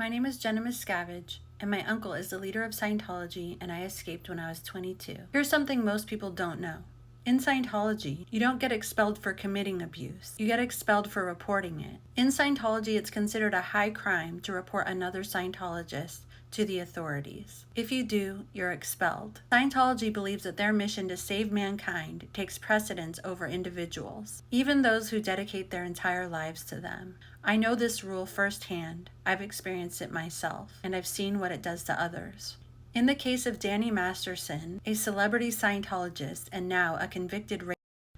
My name is Jenna Miscavige, and my uncle is the leader of Scientology, and I escaped when I was 22. Here's something most people don't know. In Scientology, you don't get expelled for committing abuse. You get expelled for reporting it. In Scientology, it's considered a high crime to report another Scientologist to the authorities. If you do, you're expelled. Scientology believes that their mission to save mankind takes precedence over individuals, even those who dedicate their entire lives to them. I know this rule firsthand. I've experienced it myself, and I've seen what it does to others. In the case of Danny Masterson, a celebrity Scientologist and now a convicted rapist,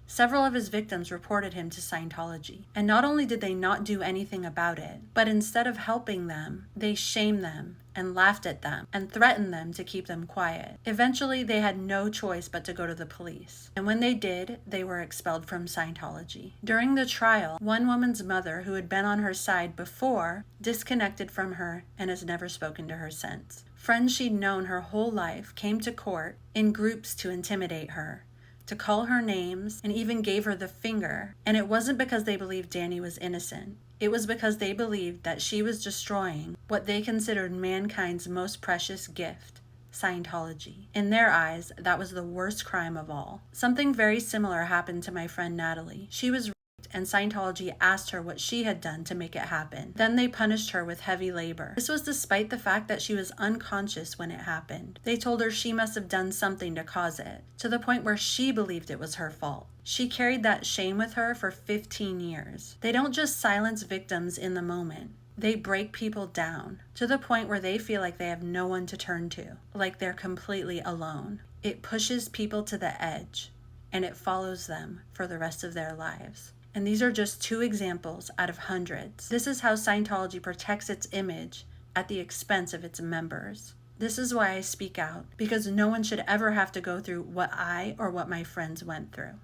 several of his victims reported him to Scientology. And not only did they not do anything about it, but instead of helping them, they shamed them and laughed at them and threatened them to keep them quiet. Eventually, they had no choice but to go to the police. And when they did, they were expelled from Scientology. During the trial, one woman's mother, who had been on her side before, disconnected from her and has never spoken to her since. Friends she'd known her whole life came to court in groups to intimidate her, to call her names, and even gave her the finger. And it wasn't because they believed Danny was innocent. It was because they believed that she was destroying what they considered mankind's most precious gift, Scientology. In their eyes, that was the worst crime of all. Something very similar happened to my friend Natalie. She was raped, and Scientology asked her what she had done to make it happen. Then they punished her with heavy labor. This was despite the fact that she was unconscious when it happened. They told her she must have done something to cause it, to the point where she believed it was her fault. She carried that shame with her for 15 years. They don't just silence victims in the moment. They break people down to the point where they feel like they have no one to turn to, like they're completely alone. It pushes people to the edge, and it follows them for the rest of their lives. And these are just two examples out of hundreds. This is how Scientology protects its image at the expense of its members. This is why I speak out, because no one should ever have to go through what I or what my friends went through.